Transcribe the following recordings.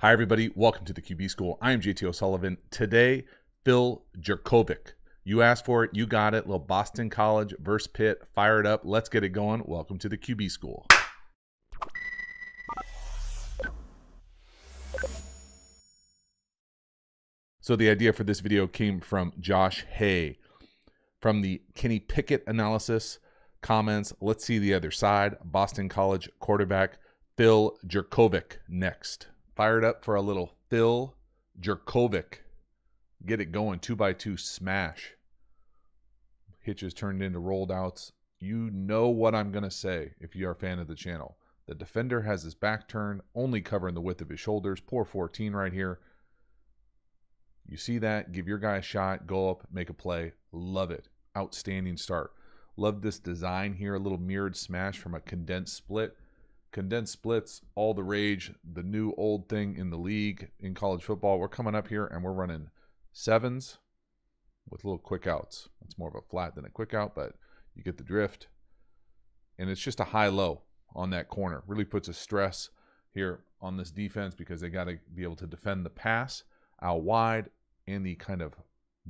Hi, everybody. Welcome to the QB School. I am JT O'Sullivan. Today, Phil Jurkovec. You asked for it. You got it. Little Boston College versus Pitt. Fire it up. Let's get it going. Welcome to the QB School. So the idea for this video came from Josh Hay. From the Kenny Pickett analysis comments, let's see the other side. Boston College quarterback Phil Jurkovec next. Fired up for a little Phil Jurkovec. Get it going. 2x2 smash. Hitches turned into rolled outs. You know what I'm going to say if you are a fan of the channel. The defender has his back turned, only covering the width of his shoulders. Poor 14 right here. You see that? Give your guy a shot. Go up. Make a play. Love it. Outstanding start. Love this design here. A little mirrored smash from a condensed split. Condensed splits, all the rage, the new old thing in the league in college football. We're coming up here and we're running sevens with little quick outs. It's more of a flat than a quick out, but you get the drift. And it's just a high-low on that corner. Really puts a stress here on this defense because they got to be able to defend the pass out wide and the kind of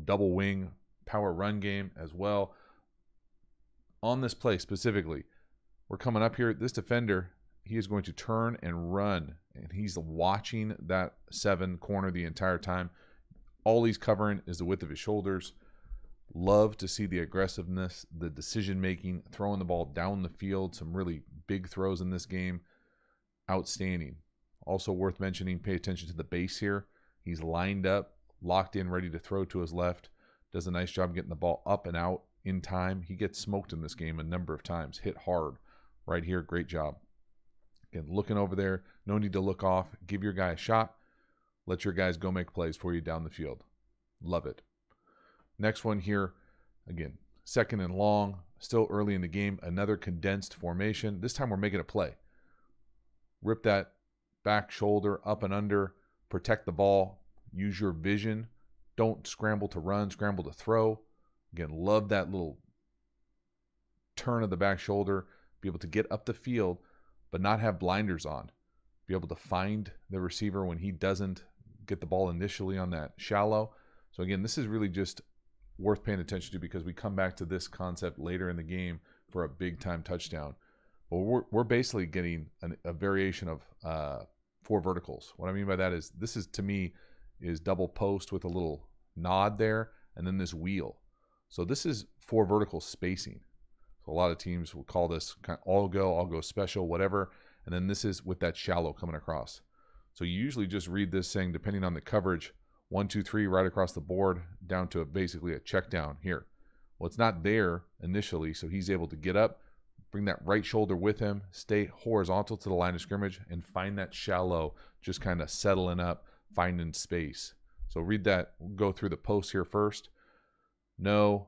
double wing power run game as well. On this play specifically, we're coming up here. This defender, he is going to turn and run, and he's watching that 7 corner the entire time. All he's covering is the width of his shoulders. Love to see the aggressiveness, the decision-making, throwing the ball down the field. Some really big throws in this game. Outstanding. Also worth mentioning, pay attention to the base here. He's lined up, locked in, ready to throw to his left. Does a nice job getting the ball up and out in time. He gets smoked in this game a number of times. Hit hard right here. Great job. Again, looking over there. No need to look off. Give your guy a shot. Let your guys go make plays for you down the field. Love it. Next one here. Again, second and long. Still early in the game. Another condensed formation. This time we're making a play. Rip that back shoulder up and under. Protect the ball. Use your vision. Don't scramble to run, scramble to throw. Again, love that little turn of the back shoulder. Be able to get up the field, but not have blinders on. Be able to find the receiver when he doesn't get the ball initially on that shallow. So again, this is really just worth paying attention to because we come back to this concept later in the game for a big-time touchdown. But we're basically getting a variation of 4 verticals. What I mean by that is this is, to me, is double post with a little nod there, and then this wheel. So this is 4 vertical spacing. So a lot of teams will call this kind of all go special, whatever. And then this is with that shallow coming across. So you usually just read this saying, depending on the coverage, 1, 2, 3 right across the board down to basically a check down here. Well, it's not there initially, so he's able to get up, bring that right shoulder with him, stay horizontal to the line of scrimmage, and find that shallow, just kind of settling up, finding space. So read that. We'll go through the post here first. No.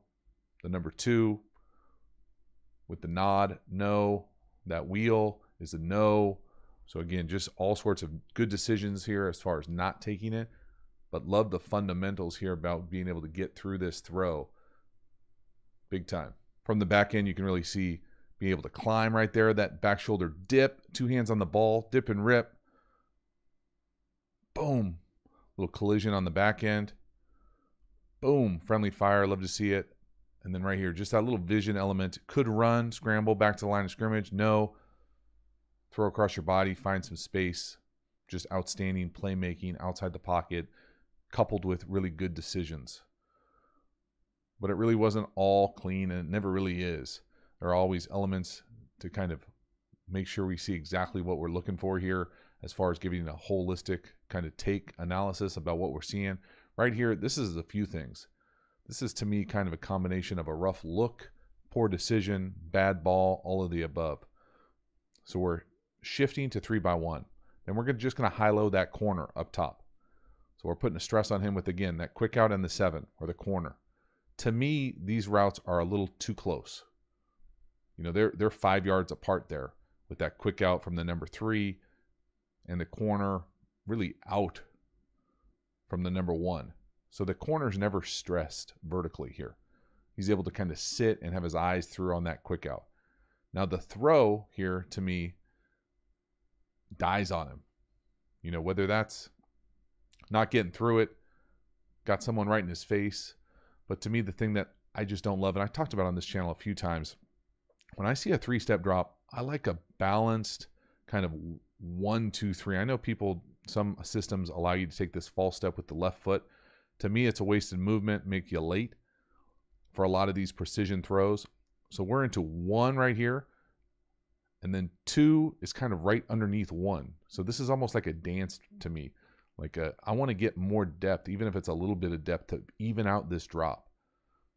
The number 2 with the nod. No. That wheel is a no. So again, just all sorts of good decisions here as far as not taking it. But love the fundamentals here about being able to get through this throw. Big time. From the back end, you can really see being able to climb right there. That back shoulder dip. 2 hands on the ball. Dip and rip. Boom. Little collision on the back end. Boom. Friendly fire. Love to see it. And then right here, just that little vision element. Could run, scramble back to the line of scrimmage. No. Throw across your body. Find some space. Just outstanding playmaking outside the pocket, coupled with really good decisions. But it really wasn't all clean, and it never really is. There are always elements to kind of make sure we see exactly what we're looking for here as far as giving a holistic kind of take analysis about what we're seeing. Right here, this is a few things. This is, to me, kind of a combination of a rough look, poor decision, bad ball, all of the above. So we're shifting to 3x1. Then we're just going to high-low that corner up top. So we're putting a stress on him with, again, that quick out and the 7 or the corner. To me, these routes are a little too close. You know, they're 5 yards apart there with that quick out from the number 3 and the corner really out from the number 1. So the corner's never stressed vertically here. He's able to kind of sit and have his eyes through on that quick out. Now the throw here, to me, dies on him. You know, whether that's Not getting through it. Got someone right in his face. But to me, the thing that I just don't love, and I talked about on this channel a few times, when I see a 3-step drop, I like a balanced kind of 1, 2, 3. I know some systems allow you to take this false step with the left foot. To me, it's a wasted movement, make you late for a lot of these precision throws. So we're into 1 right here, and then 2 is kind of right underneath 1. So this is almost like a dance to me. Like I want to get more depth, even if it's a little bit of depth, to even out this drop.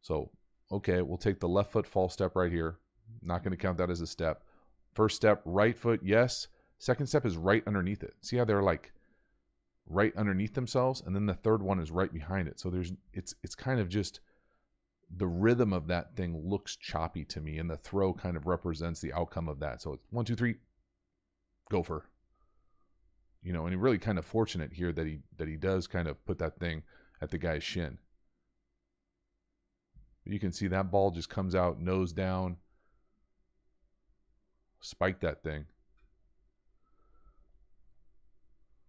So, okay, we'll take the left foot false step right here. Not going to count that as a step. First step, right foot, yes. Second step is right underneath it. See how they're like right underneath themselves? And then the third one is right behind it. So it's kind of just the rhythm of that thing looks choppy to me, and the throw kind of represents the outcome of that. So it's 1, 2, 3, gopher. You know, and he's really kind of fortunate here that he does kind of put that thing at the guy's shin. You can see that ball just comes out nose down. Spike that thing.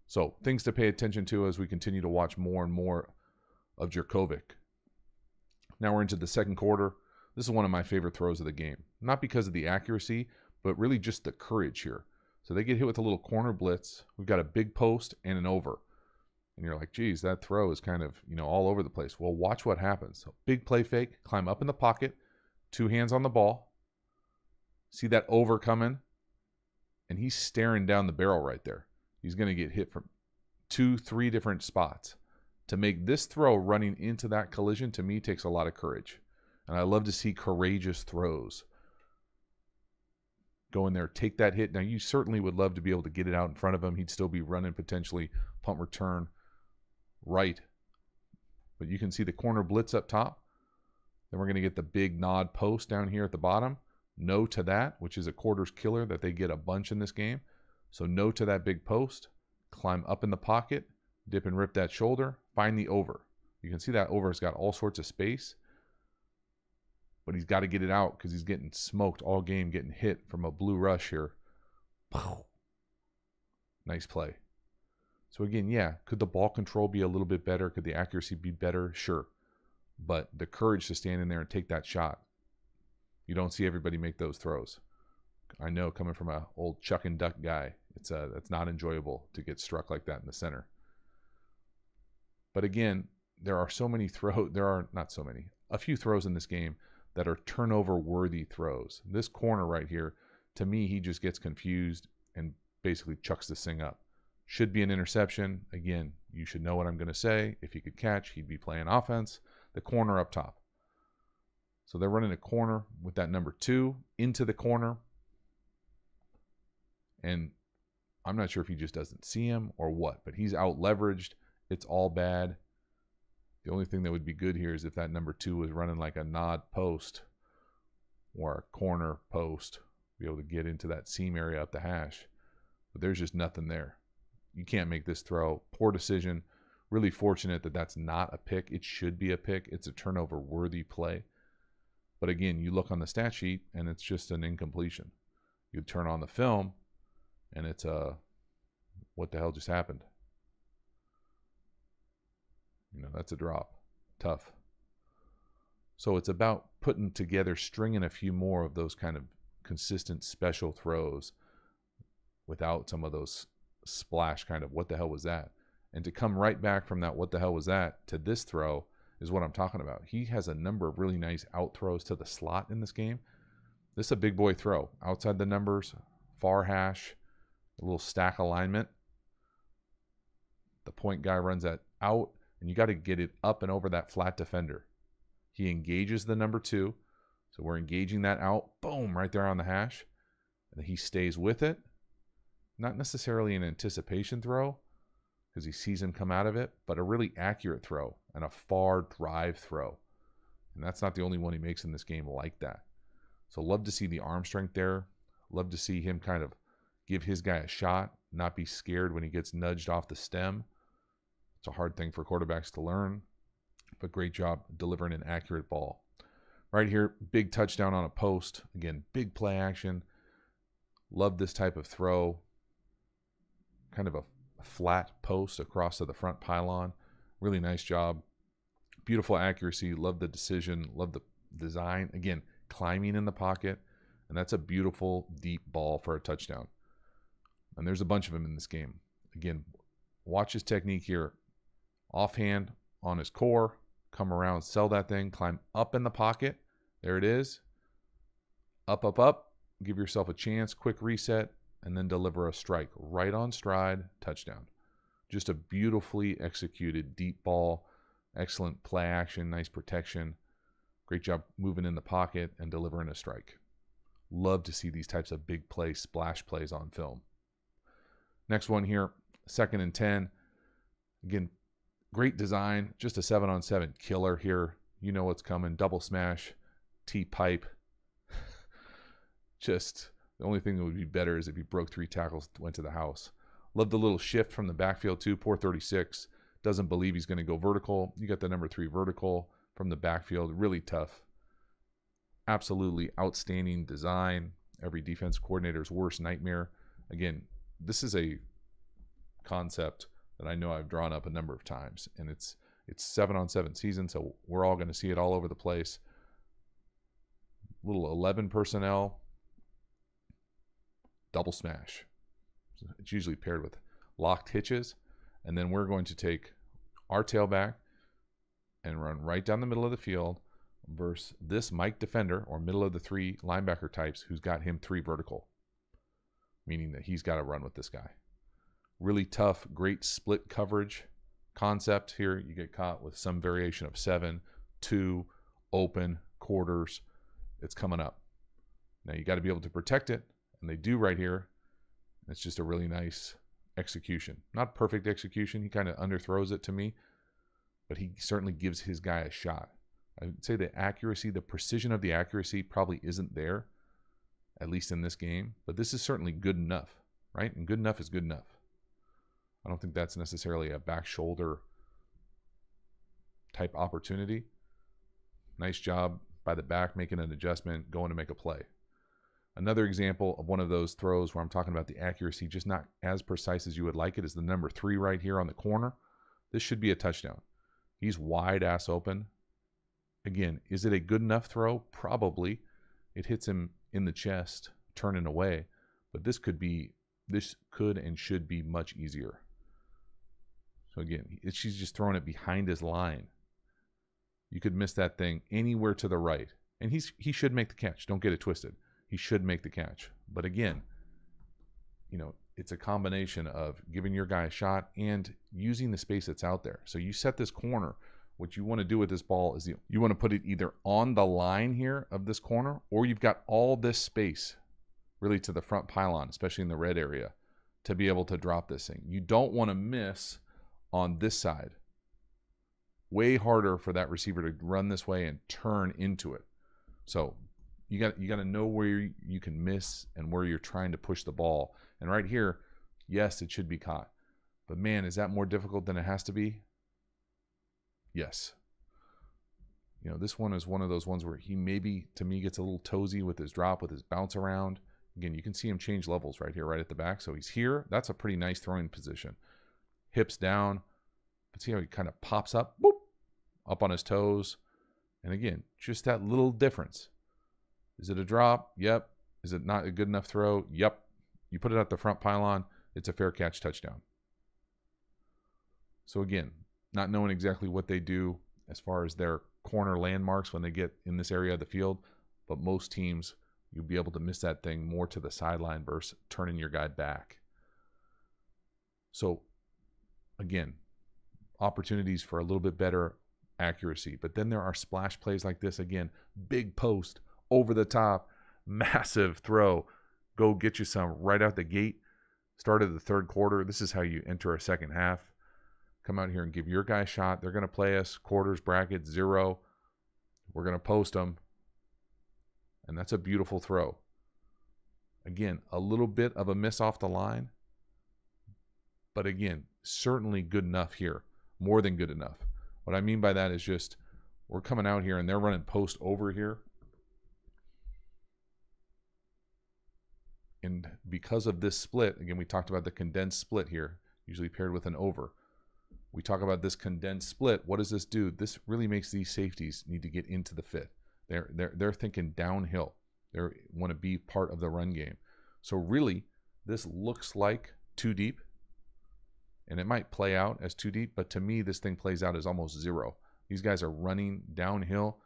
So things to pay attention to as we continue to watch more and more of Jurkovec. Now we're into the second quarter. This is one of my favorite throws of the game. Not because of the accuracy, but really just the courage here. So they get hit with a little corner blitz. We've got a big post and an over. And you're like, geez, that throw is kind of, all over the place. Well, watch what happens. So big play fake, climb up in the pocket, 2 hands on the ball. See that over coming? And he's staring down the barrel right there. He's going to get hit from 2, 3 different spots. To make this throw running into that collision, to me, takes a lot of courage. And I love to see courageous throws. Go in there, take that hit. Now, you certainly would love to be able to get it out in front of him. He'd still be running potentially punt return right. But you can see the corner blitz up top. Then we're going to get the big nod post down here at the bottom. No to that, which is a quarters killer that they get a bunch in this game. So no to that big post. Climb up in the pocket. Dip and rip that shoulder. Find the over. You can see that over has got all sorts of space. But he's got to get it out because he's getting smoked all game, getting hit from a blue rush here. Nice play. So again, yeah, could the ball control be a little bit better? Could the accuracy be better? Sure. But the courage to stand in there and take that shot. You don't see everybody make those throws. I know, coming from an old chuck and duck guy, it's not enjoyable to get struck like that in the center. But again, there are so many throws. There are not so many. A few throws in this game that are turnover-worthy throws. This corner right here, to me, he just gets confused and basically chucks this thing up. Should be an interception. Again, you should know what I'm going to say. If he could catch, he'd be playing offense. The corner up top. So they're running a corner with that number 2 into the corner. And I'm not sure if he just doesn't see him or what, but he's out-leveraged. It's all bad. The only thing that would be good here is if that number 2 was running like a nod post or a corner post, be able to get into that seam area up the hash. But there's just nothing there. You can't make this throw. Poor decision. Really fortunate that that's not a pick. It should be a pick. It's a turnover-worthy play. But again, you look on the stat sheet, and it's just an incompletion. You turn on the film, and it's what the hell just happened? That's a drop. Tough. So it's about putting together, stringing a few more of those kind of consistent special throws without some of those splash kind of what the hell was that? And to come right back from that what the hell was that to this throw is what I'm talking about. He has a number of really nice out throws to the slot in this game. This is a big boy throw. Outside the numbers, far hash, a little stack alignment. The point guy runs that out, and you got to get it up and over that flat defender. He engages the number 2. So we're engaging that out. Boom, right there on the hash. And he stays with it. Not necessarily an anticipation throw because he sees him come out of it, but a really accurate throw and a far drive throw. And that's not the only one he makes in this game like that. So love to see the arm strength there. Love to see him kind of give his guy a shot, not be scared when he gets nudged off the stem. It's a hard thing for quarterbacks to learn, but great job delivering an accurate ball. Right here, big touchdown on a post. Again, big play action. Love this type of throw. Kind of flat post across to the front pylon. Really nice job. Beautiful accuracy. Love the decision. Love the design. Again, climbing in the pocket. And that's a beautiful deep ball for a touchdown. And there's a bunch of them in this game. Again, watch his technique here. Offhand on his core. Come around, sell that thing. Climb up in the pocket. There it is. Up, up, up. Give yourself a chance. Quick reset. And then deliver a strike. Right on stride. Touchdown. Just a beautifully executed deep ball. Excellent play action. Nice protection. Great job moving in the pocket and delivering a strike. Love to see these types of big play, splash plays on film. Next one here, 2nd and 10. Again, great design. Just a 7-on-7 killer here. You know what's coming. Double smash, T-pipe. Just the only thing that would be better is if he broke 3 tackles, went to the house. Love the little shift from the backfield too. Poor 36. Doesn't believe he's going to go vertical. You got the number 3 vertical from the backfield. Really tough. Absolutely outstanding design. Every defense coordinator's worst nightmare. Again, this is a concept that I know I've drawn up a number of times, and it's 7-on-7 season, so we're all going to see it all over the place. Little 11 personnel, double smash. It's usually paired with locked hitches, and then we're going to take our tailback and run right down the middle of the field versus this Mike defender, or middle of the 3 linebacker types, who's got him 3 vertical, meaning that he's got to run with this guy. Really tough, great split coverage concept here. You get caught with some variation of 7, 2, open, quarters. It's coming up. Now you got to be able to protect it, and they do right here. It's just a really nice execution. Not perfect execution. He kind of underthrows it to me, but he certainly gives his guy a shot. I would say the accuracy, the precision of the accuracy probably isn't there, at least in this game, but this is certainly good enough, right? And good enough is good enough. I don't think that's necessarily a back shoulder type opportunity. Nice job by the back, making an adjustment, going to make a play. Another example of one of those throws where I'm talking about the accuracy, just not as precise as you would like it, is the number 3 right here on the corner. This should be a touchdown. He's wide ass open. Again, is it a good enough throw? Probably. It hits him in the chest, turning away. But this could and should be much easier. So again, she's just throwing it behind his line. You could miss that thing anywhere to the right. And he should make the catch. Don't get it twisted. He should make the catch. But again, it's a combination of giving your guy a shot and using the space that's out there. So you set this corner. What you want to do with this ball is you want to put it either on the line here of this corner, or you've got all this space really to the front pylon, especially in the red area, to be able to drop this thing. You don't want to miss on this side. Way harder for that receiver to run this way and turn into it. So you got to know where you can miss and where you're trying to push the ball. And right here, yes, it should be caught. But man, is that more difficult than it has to be? Yes. This one is one of those ones where he maybe, to me, gets a little toesy with his drop, with his bounce around. Again, you can see him change levels right here, right at the back. So he's here. That's a pretty nice throwing position. Hips down. But see how he kind of pops up? Boop, up on his toes. And again, just that little difference. Is it a drop? Yep. Is it not a good enough throw? Yep. You put it at the front pylon, it's a fair catch touchdown. So again, not knowing exactly what they do as far as their corner landmarks when they get in this area of the field, but most teams, you'll be able to miss that thing more to the sideline versus turning your guy back. So again, opportunities for a little bit better accuracy. But then there are splash plays like this. Again, big post, over the top, massive throw. Go get you some right out the gate. Start of the third quarter. This is how you enter a second half. Come out here and give your guy a shot. They're going to play us quarters, brackets, 0. We're going to post them. And that's a beautiful throw. Again, a little bit of a miss off the line. But again, certainly good enough here. More than good enough. What I mean by that is just we're coming out here and they're running post over here. And because of this split, again, we talked about the condensed split here. usually paired with an over. We talk about this condensed split. What does this do? This really makes these safeties need to get into the fit. They're thinking downhill. They want to be part of the run game. So really, this looks like too deep, and it might play out as too deep, but to me, this thing plays out as almost zero. These guys are running downhill,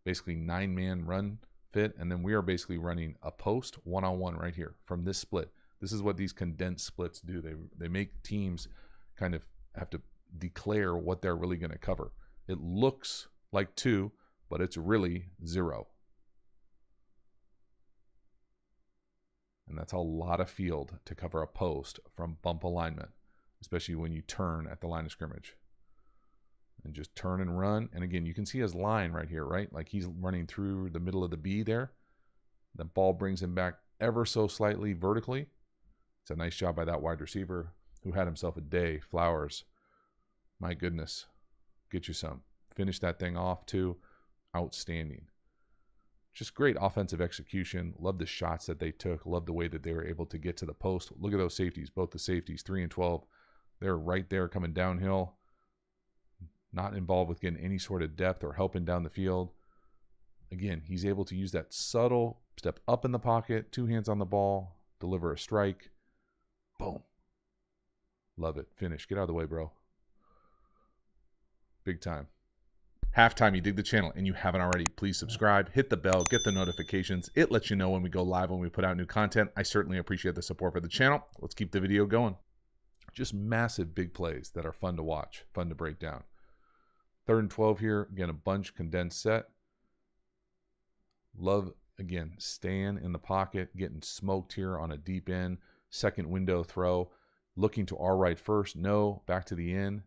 basically 9-man run fit, and then we are basically running a post one-on-one right here from this split. This is what these condensed splits do. They make teams kind of have to declare what they're really going to cover. It looks like 2, but it's really 0. And that's a lot of field to cover a post from bump alignment, especially when you turn at the line of scrimmage. And just turn and run. And again, you can see his line right here, right? Like he's running through the middle of the B there. The ball brings him back ever so slightly vertically. It's a nice job by that wide receiver who had himself a day. Flowers. My goodness. Get you some. Finish that thing off too. Outstanding. Just great offensive execution. Love the shots that they took. Love the way that they were able to get to the post. Look at those safeties. Both the safeties, 3 and 12. They're right there coming downhill. Not involved with getting any sort of depth or helping down the field. Again, he's able to use that subtle step up in the pocket, 2 hands on the ball, deliver a strike. Boom. Love it. Finish. Get out of the way, bro. Big time. Halftime, you dig the channel and you haven't already, please subscribe, hit the bell, get the notifications. It lets you know when we go live, when we put out new content. I certainly appreciate the support for the channel. Let's keep the video going. Just massive big plays that are fun to watch, fun to break down. 3rd and 12 here. Again, a bunch condensed set. Love, again, staying in the pocket, getting smoked here on a deep end. 2nd window throw. Looking to our right first. No, back to the end.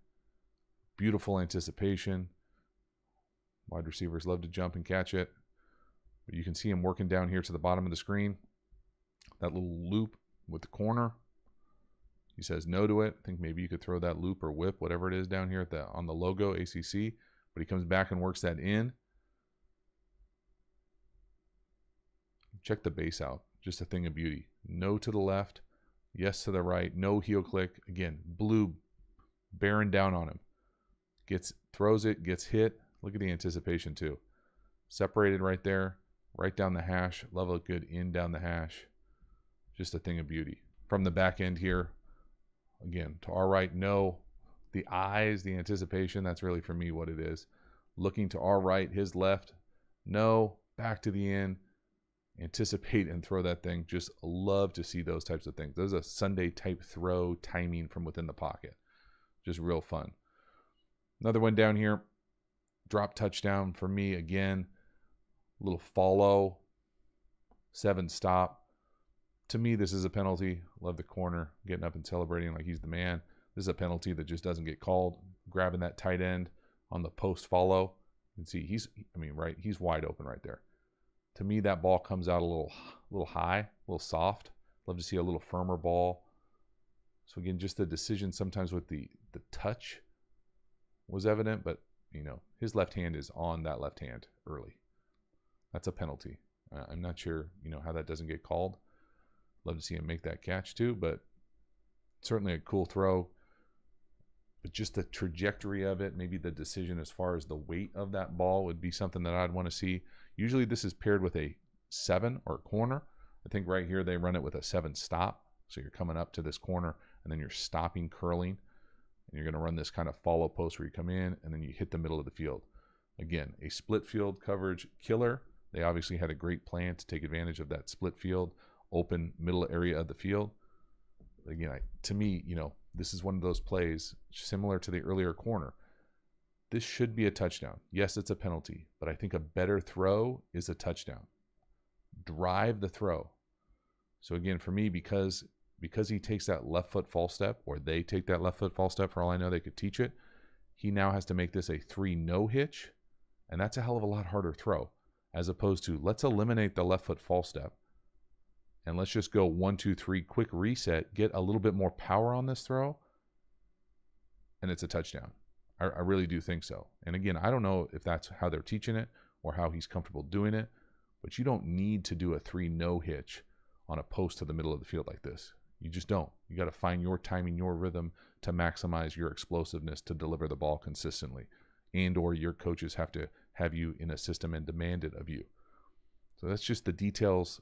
Beautiful anticipation. Wide receivers love to jump and catch it. But you can see him working down here to the bottom of the screen. That little loop with the corner. He says no to it. I think maybe you could throw that loop or whip, whatever it is down here at on the logo, ACC. But he comes back and works that in. Check the base out. Just a thing of beauty. No to the left. Yes to the right. No heel click. Again, blue bearing down on him. Throws it, gets hit. Look at the anticipation too. Separated right there. Right down the hash. Love a good in down the hash. Just a thing of beauty. From the back end here. Again, to our right, no. The eyes, the anticipation, that's really for me what it is. Looking to our right, his left, no. Back to the end. Anticipate and throw that thing. Just love to see those types of things. Those are Sunday type throw timing from within the pocket. Just real fun. Another one down here. Drop touchdown for me again. Little follow. 7 stop. To me, this is a penalty. Love the corner. Getting up and celebrating like he's the man. This is a penalty that just doesn't get called. Grabbing that tight end on the post follow. You can see he's wide open right there. To me, that ball comes out a little high, a little soft. Love to see a little firmer ball. So again, just the decision sometimes with the touch was evident, but his left hand is on that left hand early. That's a penalty. I'm not sure, how that doesn't get called. Love to see him make that catch too, but certainly a cool throw. But just the trajectory of it, maybe the decision as far as the weight of that ball would be something that I'd want to see. Usually this is paired with a 7 or corner. I think right here they run it with a 7 stop. So you're coming up to this corner and then you're stopping curling. And you're going to run this kind of follow post where you come in and then you hit the middle of the field. Again, a split field coverage killer. They obviously had a great plan to take advantage of that split field, open middle area of the field. Again, to me, this is one of those plays similar to the earlier corner. This should be a touchdown. Yes, it's a penalty, but I think a better throw is a touchdown. Drive the throw. So again, for me, because he takes that left foot false step, or they take that left foot false step, for all I know they could teach it, he now has to make this a 3 no hitch, and that's a hell of a lot harder throw, as opposed to let's eliminate the left foot false step, and let's just go 1, 2, 3, quick reset, get a little bit more power on this throw, and it's a touchdown. I really do think so. And again, I don't know if that's how they're teaching it or how he's comfortable doing it, but you don't need to do a 3 no hitch on a post to the middle of the field like this. You just don't. You got to find your timing, your rhythm to maximize your explosiveness to deliver the ball consistently. And or your coaches have to have you in a system and demand it of you. So that's just the details,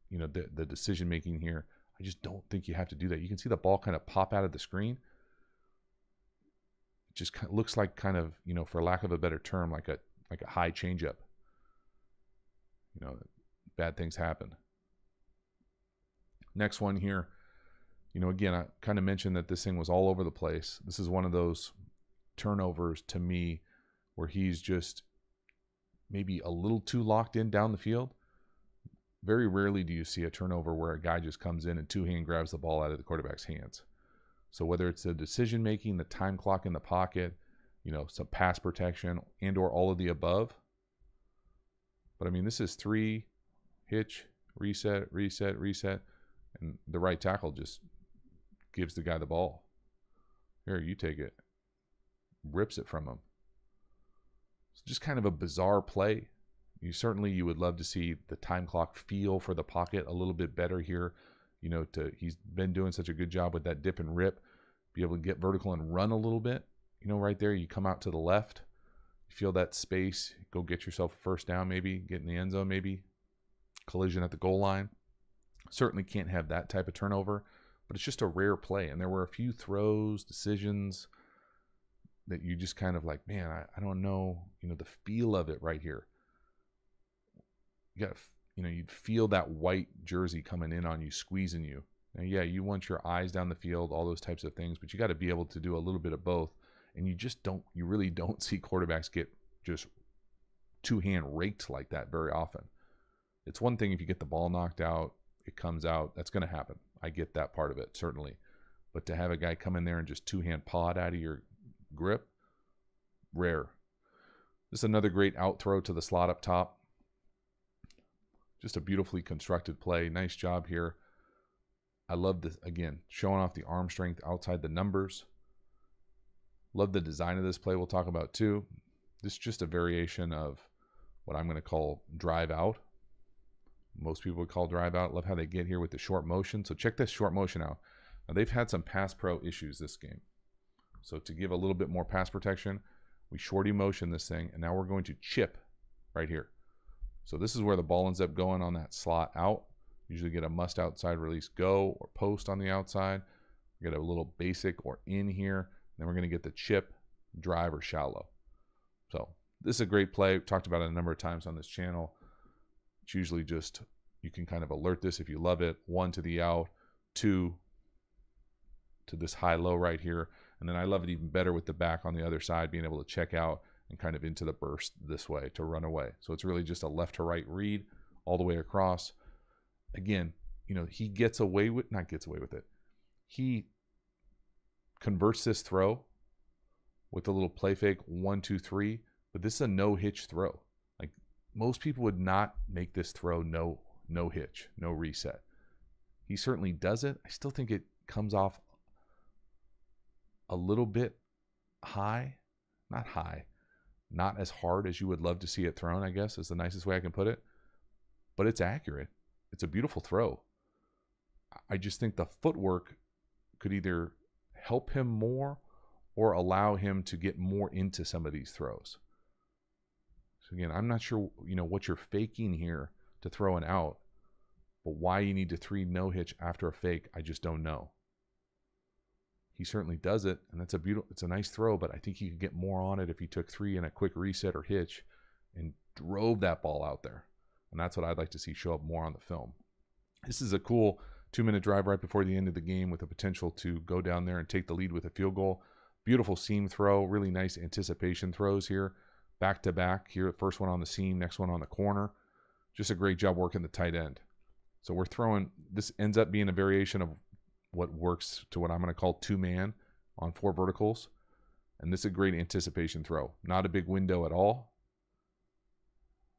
you know, the decision making here. I just don't think you have to do that. You can see the ball kind of pop out of the screen. It just looks like kind of, you know, for lack of a better term, like a high changeup. You know, bad things happen. Next one here, you know, again, I kind of mentioned that this thing was all over the place. This is one of those turnovers to me where he's just maybe a little too locked in down the field. Very rarely do you see a turnover where a guy just comes in and two-hand grabs the ball out of the quarterback's hands. So whether it's the decision making, the time clock in the pocket, you know, some pass protection, and or all of the above. But I mean, this is 3, hitch, reset, reset, reset, and the right tackle just gives the guy the ball. Here, you take it. Rips it from him. It's just kind of a bizarre play. You would love to see the time clock feel for the pocket a little bit better here. You know, he's been doing such a good job with that dip and rip. Be able to get vertical and run a little bit. You know, right there, you come out to the left. You feel that space. Go get yourself a first down maybe. Get in the end zone maybe. Collision at the goal line. Certainly can't have that type of turnover. But it's just a rare play. And there were a few throws, decisions that you just kind of like, man, I don't know, you know, the feel of it right here. You got, you know, you'd feel that white jersey coming in on you, squeezing you. Now, yeah, you want your eyes down the field, all those types of things, but you got to be able to do a little bit of both. And you really don't see quarterbacks get just two-hand raked like that very often. It's one thing if you get the ball knocked out, it comes out. That's going to happen. I get that part of it, certainly. But to have a guy come in there and just two-hand paw it out of your grip, rare. This is another great out throw to the slot up top. Just a beautifully constructed play. Nice job here. I love this, again, showing off the arm strength outside the numbers. Love the design of this play we'll talk about too. This is just a variation of what I'm going to call drive out. Most people would call drive out. Love how they get here with the short motion. So check this short motion out. Now they've had some pass pro issues this game. So to give a little bit more pass protection, we shorty motion this thing, and now we're going to chip right here. So this is where the ball ends up going on that slot out. Usually get a must outside release go or post on the outside. We get a little basic or in here. Then we're going to get the chip, drive, or shallow. So this is a great play. We've talked about it a number of times on this channel. It's usually just, you can kind of alert this if you love it. 1 to the out, 2 to this high-low right here. And then I love it even better with the back on the other side, being able to check out and kind of into the burst this way to run away. So it's really just a left to right read all the way across. Again, you know, he gets away with, not gets away with it. He converts this throw with a little play fake 1, 2, 3, but this is a no hitch throw. Like most people would not make this throw no hitch, no reset. He certainly does it. I still think it comes off a little bit high, not as hard as you would love to see it thrown, I guess is the nicest way I can put it, but it's accurate. It's a beautiful throw. I just think the footwork could either help him more or allow him to get more into some of these throws. So again, I'm not sure, you know, what you're faking here to throw an out, but why you need to 3 no hitch after a fake, I just don't know. He certainly does it, and that's it's a nice throw, but I think he could get more on it if he took 3 in a quick reset or hitch and drove that ball out there. And that's what I'd like to see show up more on the film. This is a cool 2-minute drive right before the end of the game with the potential to go down there and take the lead with a field goal. Beautiful seam throw, really nice anticipation throws here. Back to back here, first one on the seam, next one on the corner. Just a great job working the tight end. So we're throwing, this ends up being a variation of what works to what I'm going to call 2-man on 4 verticals. And this is a great anticipation throw. Not a big window at all.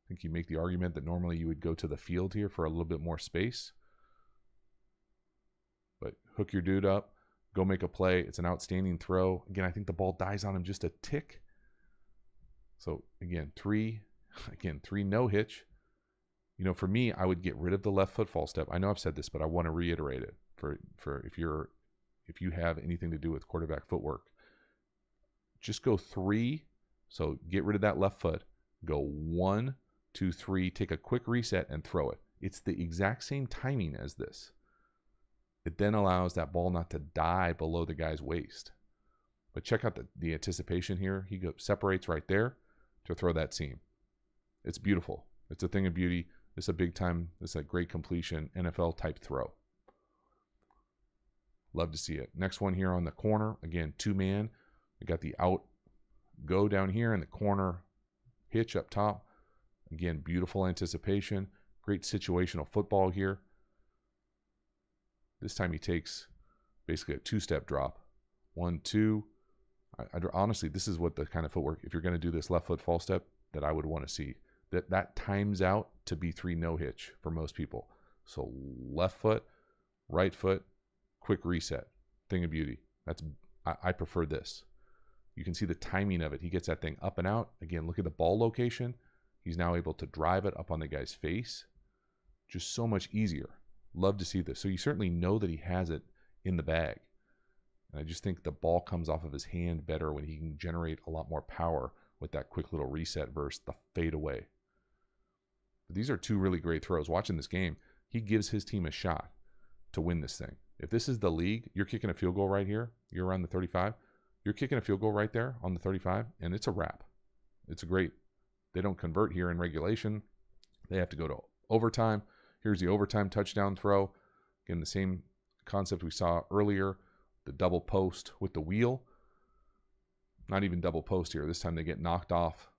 I think you make the argument that normally you would go to the field here for a little bit more space. But hook your dude up, go make a play. It's an outstanding throw. Again, I think the ball dies on him just a tick. So again, 3 no hitch. You know, for me, I would get rid of the left foot fall step. I know I've said this, but I want to reiterate it. for if you have anything to do with quarterback footwork. Just go 3. So get rid of that left foot. Go 1, 2, 3. Take a quick reset and throw it. It's the exact same timing as this. It then allows that ball not to die below the guy's waist. But check out the anticipation here. He separates right there to throw that seam. It's beautiful. It's a thing of beauty. It's a big time. It's a great completion, NFL type throw. Love to see it. Next one here on the corner. Again, 2-man. We got the out go down here in the corner hitch up top. Again, beautiful anticipation. Great situational football here. This time he takes basically a 2-step drop. 1, 2. Honestly, this is what the kind of footwork, if you're going to do this left foot false step, that I would want to see. That times out to be 3 no hitch for most people. So left foot, right foot, quick reset. Thing of beauty. I prefer this. You can see the timing of it. He gets that thing up and out. Again, look at the ball location. He's now able to drive it up on the guy's face. Just so much easier. Love to see this. So you certainly know that he has it in the bag. And I just think the ball comes off of his hand better when he can generate a lot more power with that quick little reset versus the fade away. But these are 2 really great throws. Watching this game, he gives his team a shot to win this thing. If this is the league, you're kicking a field goal right here. You're around the 35. You're kicking a field goal right there on the 35, and it's a wrap. It's a great. They don't convert here in regulation. They have to go to overtime. Here's the overtime touchdown throw. Again, the same concept we saw earlier, the double post with the wheel. Not even double post here. This time they get knocked off.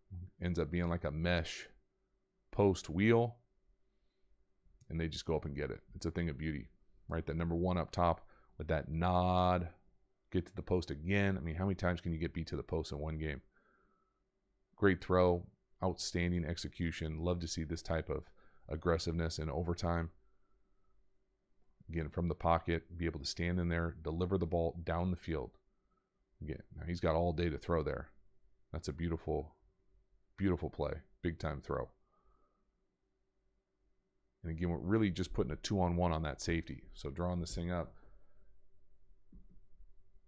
Ends up being like a mesh post wheel, and they just go up and get it. It's a thing of beauty, right? That number 1 up top with that nod. Get to the post again. I mean, how many times can you get beat to the post in one game? Great throw. Outstanding execution. Love to see this type of aggressiveness in overtime. Again, from the pocket, be able to stand in there, deliver the ball down the field. Again, now he's got all day to throw there. That's a beautiful, beautiful play. Big time throw. And again, we're really just putting a 2-on-1 on that safety. So drawing this thing up.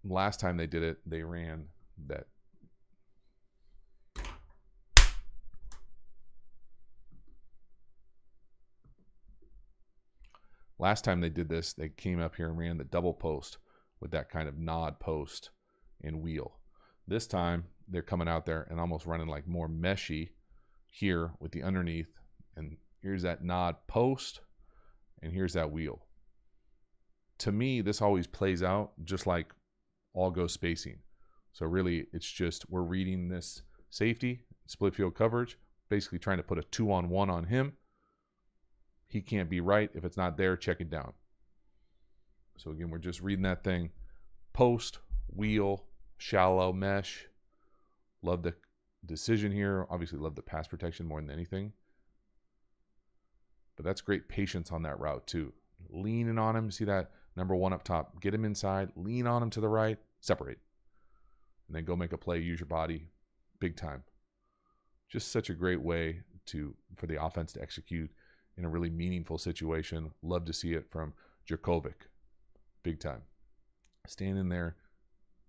Last time they did it, they ran that. Last time they did this, they came up here and ran the double post with that kind of nod post and wheel. This time, they're coming out there and almost running like more meshy here with the underneath. And here's that nod post, and here's that wheel. To me, this always plays out just like all go spacing. So really, it's just we're reading this safety, split field coverage, basically trying to put a 2-on-1 on him. He can't be right. If it's not there, check it down. So again, we're just reading that thing. Post, wheel, shallow, mesh. Love the decision here. Obviously love the pass protection more than anything. But that's great patience on that route too. Leaning on him. See that number 1 up top. Get him inside. Lean on him to the right. Separate. And then go make a play. Use your body. Big time. Just such a great way for the offense to execute in a really meaningful situation. Love to see it from Jurkovec. Big time. Stand in there.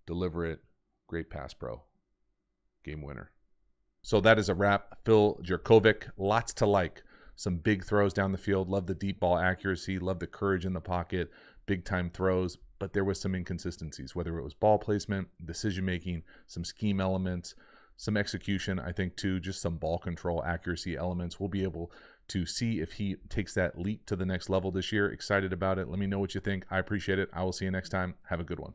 Deliver it. Great pass pro. Game winner. So that is a wrap. Phil Jurkovec. Lots to like. Some big throws down the field. Love the deep ball accuracy. Love the courage in the pocket. Big time throws. But there was some inconsistencies, whether it was ball placement, decision making, some scheme elements, some execution. I think too, just some ball control accuracy elements. We'll be able to see if he takes that leap to the next level this year. Excited about it. Let me know what you think. I appreciate it. I will see you next time. Have a good one.